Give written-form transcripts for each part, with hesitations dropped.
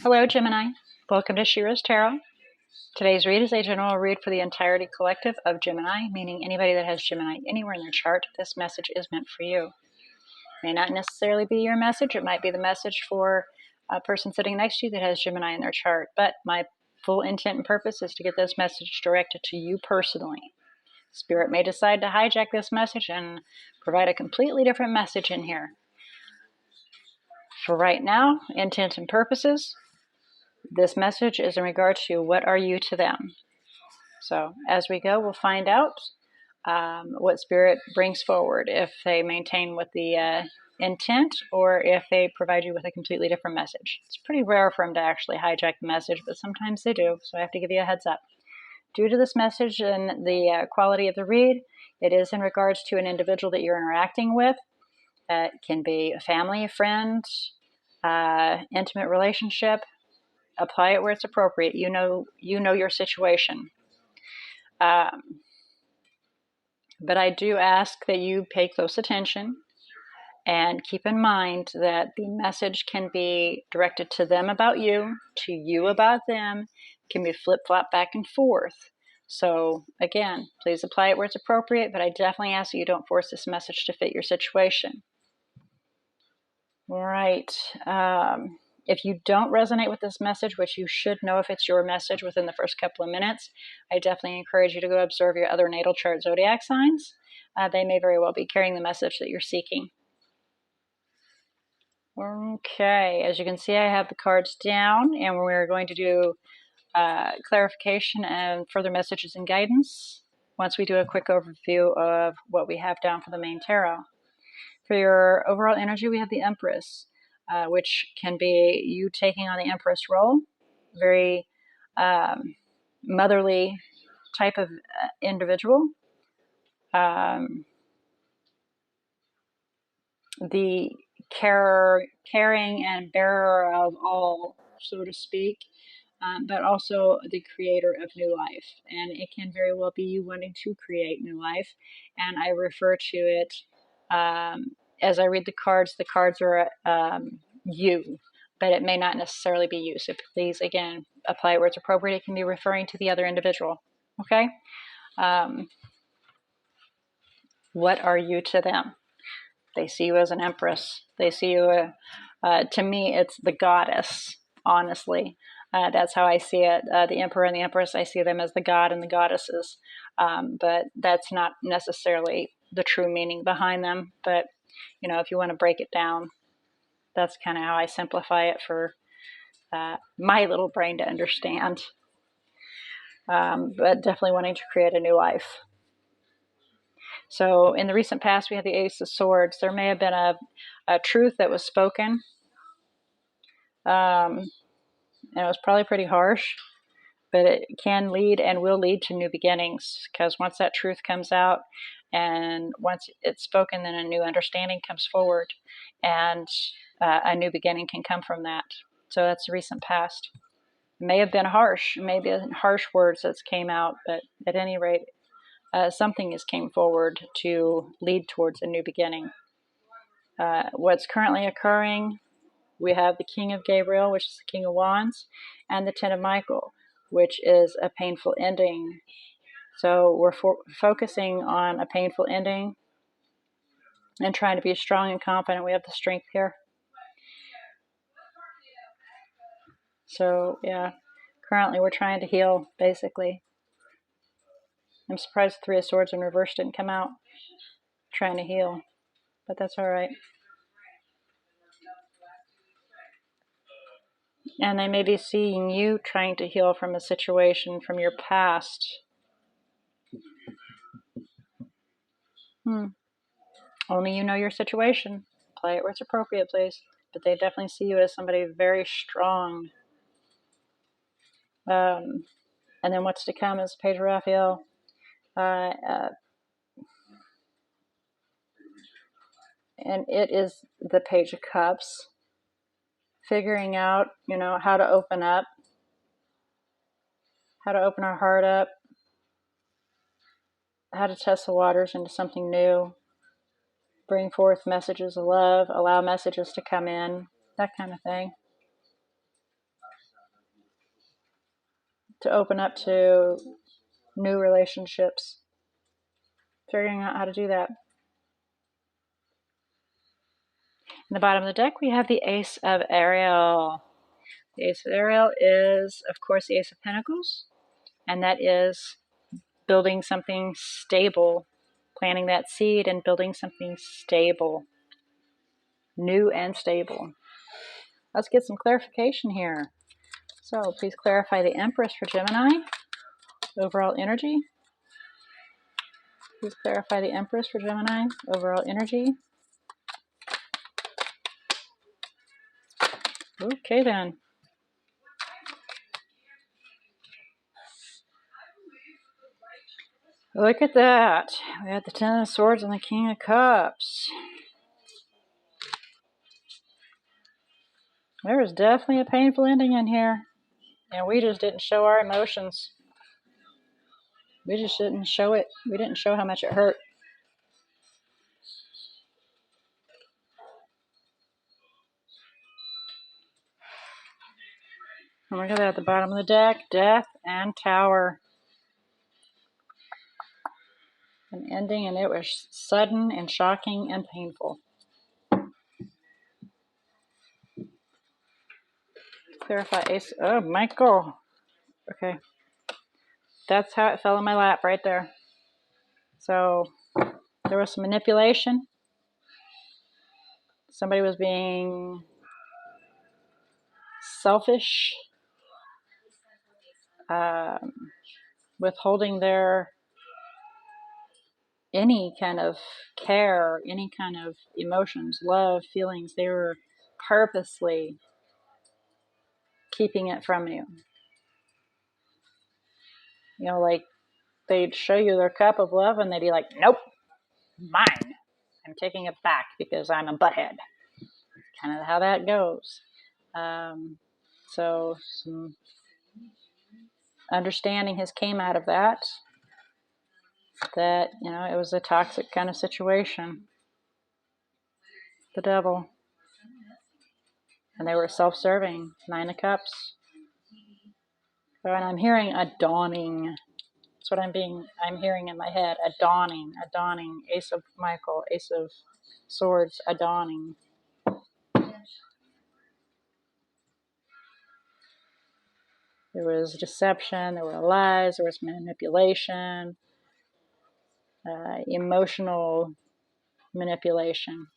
Hello, Gemini. Welcome to She-ruhz Tarot. Today's read is a general read for the entirety collective of Gemini, meaning anybody that has Gemini anywhere in their chart, this message is meant for you. It may not necessarily be your message. It might be the message for a person sitting next to you that has Gemini in their chart. But my full intent and purpose is to get this message directed to you personally. Spirit may decide to hijack this message and provide a completely different message in here. For right now, intent and purposes, this message is in regard to what are you to them. So as we go, we'll find out what Spirit brings forward, if they maintain with the intent or if they provide you with a completely different message. It's pretty rare for them to actually hijack the message, but sometimes they do, so I have to give you a heads up. Due to this message and the quality of the read, it is in regards to an individual that you're interacting with. It can be a family, a friend, intimate relationship. Apply it where it's appropriate. You know your situation. But I do ask that you pay close attention and keep in mind that the message can be directed to them about you, to you about them, can be flip-flop back and forth. So again, please apply it where it's appropriate, but I definitely ask that you don't force this message to fit your situation. All right. If you don't resonate with this message, which you should know if it's your message within the first couple of minutes, I definitely encourage you to go observe your other natal chart zodiac signs. They may very well be carrying the message that you're seeking. Okay, as you can see, I have the cards down, and we're going to do clarification and further messages and guidance once we do a quick overview of what we have down for the main tarot. For your overall energy, we have the Empress, which can be you taking on the Empress role, very motherly type of individual. The caring and bearer of all, so to speak, but also the creator of new life. And it can very well be you wanting to create new life. And I refer to it as I read the cards are you, but it may not necessarily be you. So please, again, apply it where it's appropriate. It can be referring to the other individual. Okay? What are you to them? They see you as an empress. They see you, to me, it's the goddess, honestly. That's how I see it. The emperor and the empress, I see them as the god and the goddesses. But that's not necessarily the true meaning behind them. But, if you want to break it down, that's kind of how I simplify it for my little brain to understand. But definitely wanting to create a new life. So in the recent past, we had the Ace of Swords. There may have been a truth that was spoken. And it was probably pretty harsh, but it can lead and will lead to new beginnings, because once that truth comes out and once it's spoken, then a new understanding comes forward, and a new beginning can come from that. So that's the recent past. It may have been harsh, maybe harsh words that came out, but at any rate, something has came forward to lead towards a new beginning. What's currently occurring, we have the King of Gabriel, which is the King of Wands, and the Ten of Michael, which is a painful ending. So we're focusing on a painful ending and trying to be strong and confident. We have the Strength here. So, yeah, currently we're trying to heal, basically. I'm surprised the Three of Swords in reverse didn't come out. Trying to heal, but that's all right. And they may be seeing you trying to heal from a situation from your past. Only you know your situation. Play it where it's appropriate, please. But they definitely see you as somebody very strong. And then what's to come is Page of Raphael. And it is the Page of Cups. Figuring out, how to open up. How to open our heart up. How to test the waters into something new. Bring forth messages of love. Allow messages to come in. That kind of thing. to open up to new relationships. Figuring out how to do that. In the bottom of the deck, we have the Ace of Ariel. The Ace of Ariel is, of course, the Ace of Pentacles, and that is building something stable, planting that seed and building something stable, new and stable. Let's get some clarification here. So please clarify the Empress for Gemini, overall energy. Please clarify the Empress for Gemini, overall energy. Okay then. Look at that. We had the Ten of Swords and the King of Cups. There was definitely a painful ending in here. And we just didn't show our emotions. We just didn't show it. We didn't show how much it hurt. And look at that at the bottom of the deck. Death and Tower. An ending, and it was sudden and shocking and painful. Clarify Ace. Oh, Michael. Okay. That's how it fell in my lap right there. So there was some manipulation. Somebody was being selfish, withholding their any kind of care, any kind of emotions, love, feelings. They were purposely keeping it from you. You know, like they'd show you their cup of love and they'd be like, nope, mine. I'm taking it back because I'm a butthead. Kind of how that goes. So some understanding has came out of that, you know, it was a toxic kind of situation. The Devil. And they were self-serving. Nine of Cups. So, and I'm hearing a dawning. That's what I'm hearing in my head. A dawning. Ace of Michael, Ace of Swords, a dawning. There was deception, there were lies, there was manipulation, emotional manipulation.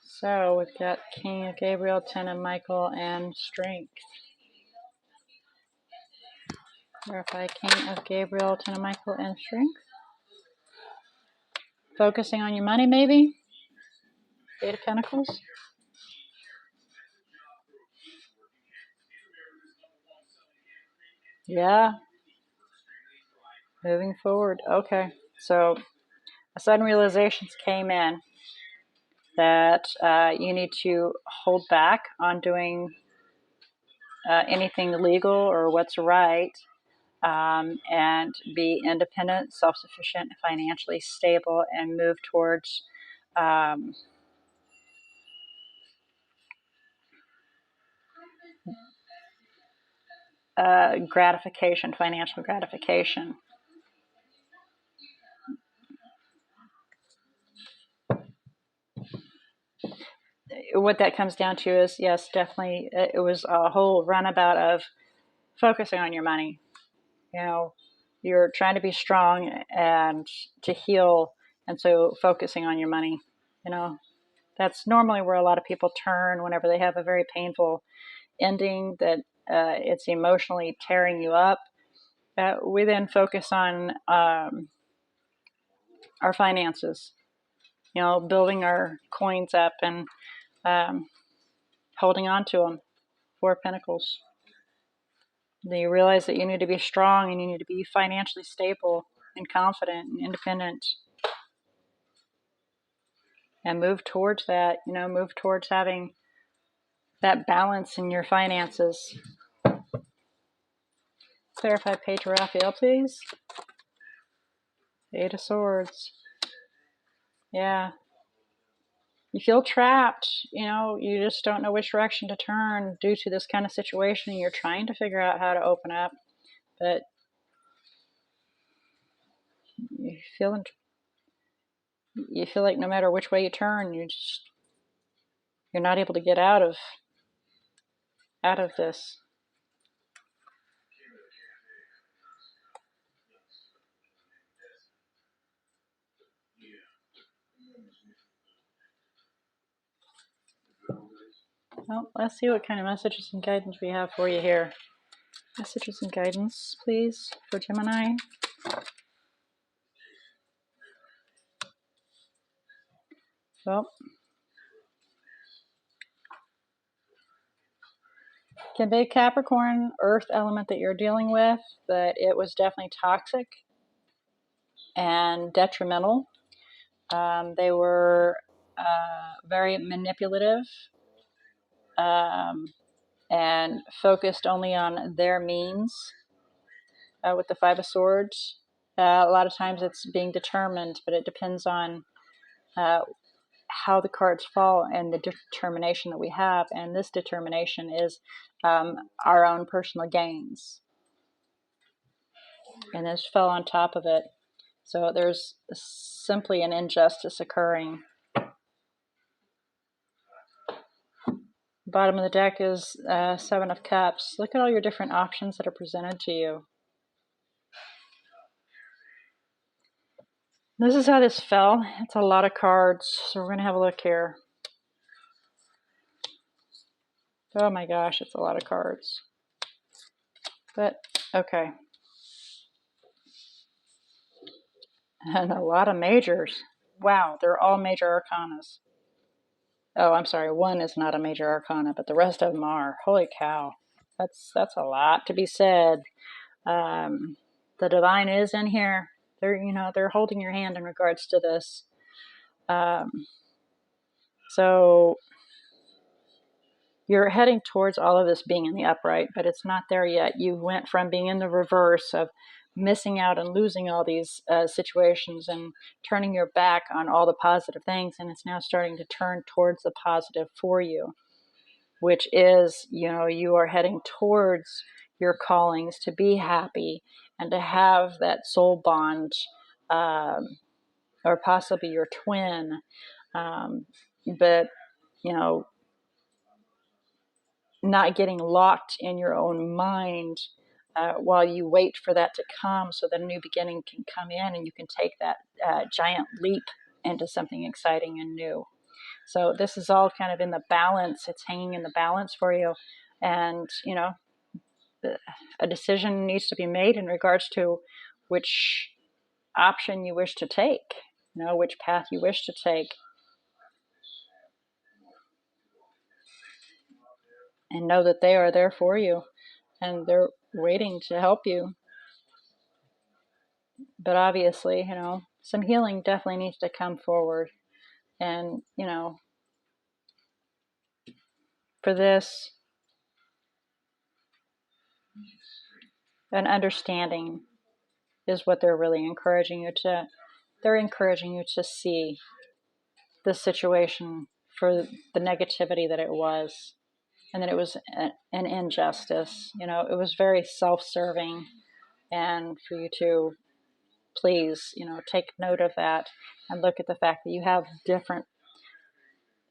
So we've got King of Gabriel, Ten of Michael, and Strength. Verify King of Gabriel, Ten of Michael, and Strength. Focusing on your money, maybe? Eight of Pentacles. Yeah. Moving forward. Okay. So a sudden realizations came in that you need to hold back on doing anything legal or what's right, and be independent, self-sufficient, financially stable, and move towards gratification, financial gratification. What that comes down to is, yes, definitely, it was a whole runabout of focusing on your money. You know, you're trying to be strong and to heal, and so focusing on your money. You know, that's normally where a lot of people turn whenever they have a very painful ending that it's emotionally tearing you up. We then focus on our finances, you know, building our coins up and holding on to them. Four of Pentacles. Then you realize that you need to be strong and you need to be financially stable and confident and independent. And move towards that, you know, move towards having that balance in your finances. Clarify Page Raphael, please. Eight of Swords. Yeah. You feel trapped, you just don't know which direction to turn due to this kind of situation. You're trying to figure out how to open up, but you feel like no matter which way you turn, you're not able to get out of this. Well, let's see what kind of messages and guidance we have for you here. Messages and guidance, please, for Gemini. Well, convey Capricorn, earth element that you're dealing with, that it was definitely toxic and detrimental. They were very manipulative and focused only on their means with the Five of Swords. A lot of times it's being determined, but it depends on how the cards fall and the determination that we have. And this determination is our own personal gains. And this fell on top of it. So there's simply an injustice occurring. Bottom of the deck is Seven of Cups. Look at all your different options that are presented to you. This is how this fell. It's a lot of cards, so we're going to have a look here. Oh my gosh, it's a lot of cards. But, okay. And a lot of majors. Wow, they're all major arcanas. Oh, I'm sorry, one is not a major arcana, but the rest of them are. Holy cow. That's a lot to be said. The divine is in here. They're holding your hand in regards to this. So you're heading towards all of this being in the upright, but it's not there yet. You went from being in the reverse of missing out and losing all these situations and turning your back on all the positive things, and it's now starting to turn towards the positive for you, which is, you are heading towards your callings to be happy and to have that soul bond, or possibly your twin, but not getting locked in your own mind while you wait for that to come, so that a new beginning can come in and you can take that giant leap into something exciting and new. So this is all kind of in the balance. It's hanging in the balance for you. And, a decision needs to be made in regards to which option you wish to take, which path you wish to take. And know that they are there for you and they're waiting to help you. But obviously, some healing definitely needs to come forward. And, for this, an understanding is what they're really encouraging you to. They're encouraging you to see the situation for the negativity that it was, and that it was an injustice. It was very self-serving, and for you to please, take note of that and look at the fact that you have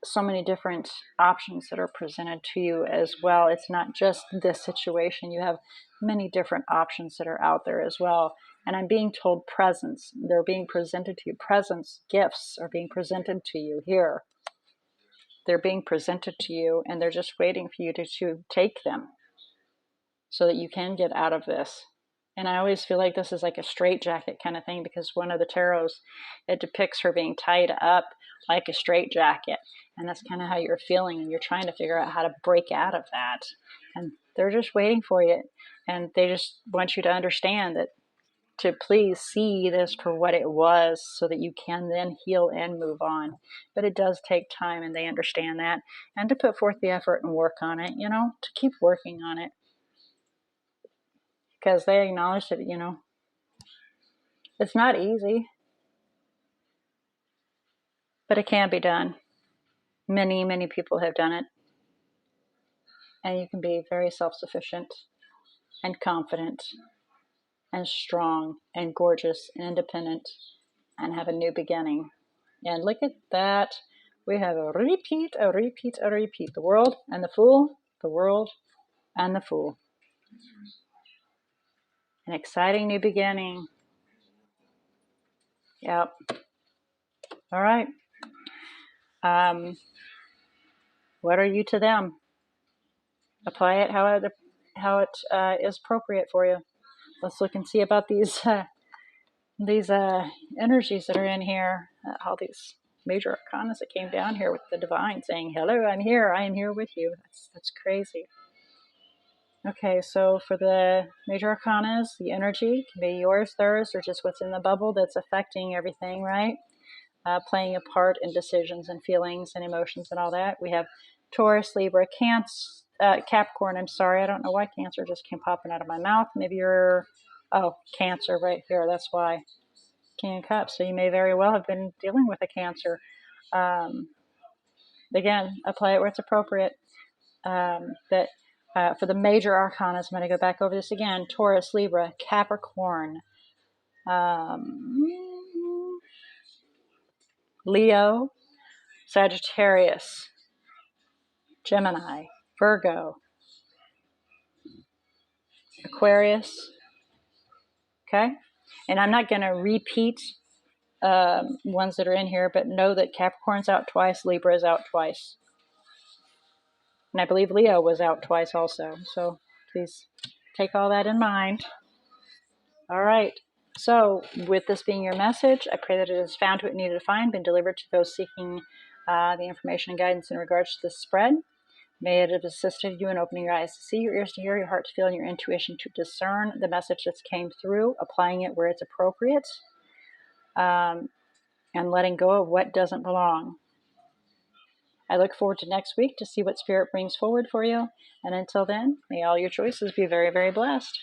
so many different options that are presented to you as well. It's not just this situation. You have many different options that are out there as well. And I'm being told presents. They're being presented to you. Presents, gifts are being presented to you here. They're being presented to you, and they're just waiting for you to take them so that you can get out of this. And I always feel like this is like a straitjacket kind of thing, because one of the tarots, it depicts her being tied up like a straitjacket. And that's kind of how you're feeling, and you're trying to figure out how to break out of that. And they're just waiting for you. And they just want you to understand that, to please see this for what it was, so that you can then heal and move on. But it does take time, and they understand that. And to put forth the effort and work on it, to keep working on it. Because they acknowledge that, it's not easy, but it can be done. Many, many people have done it. And you can be very self-sufficient and confident and strong and gorgeous and independent and have a new beginning. And look at that. We have a repeat, a repeat, a repeat. The world and the fool, the world and the fool. An exciting new beginning. Yep. All right. What are you to them? Apply it how it is appropriate for you. Let's look and see about these energies that are in here. All these major arcanas that came down here with the divine saying, "Hello, I'm here. I am here with you." That's crazy. Okay, so for the major arcanas, the energy can be yours, theirs, or just what's in the bubble that's affecting everything, right? Playing a part in decisions and feelings and emotions and all that. We have Taurus, Libra, Capricorn. I'm sorry, I don't know why Cancer just came popping out of my mouth. Maybe you're, Cancer right here. That's why. King of Cups. So you may very well have been dealing with a Cancer. Again, apply it where it's appropriate. For the major arcanas, I'm going to go back over this again. Taurus, Libra, Capricorn, Leo, Sagittarius, Gemini, Virgo, Aquarius. Okay? And I'm not going to repeat ones that are in here, but know that Capricorn's out twice, Libra is out twice. And I believe Leo was out twice also. So please take all that in mind. All right. So with this being your message, I pray that it has found what it needed to find, been delivered to those seeking the information and guidance in regards to this spread. May it have assisted you in opening your eyes to see, your ears to hear, your heart to feel, and your intuition to discern the message that's came through, applying it where it's appropriate, and letting go of what doesn't belong. I look forward to next week to see what Spirit brings forward for you. And until then, may all your choices be very, very blessed.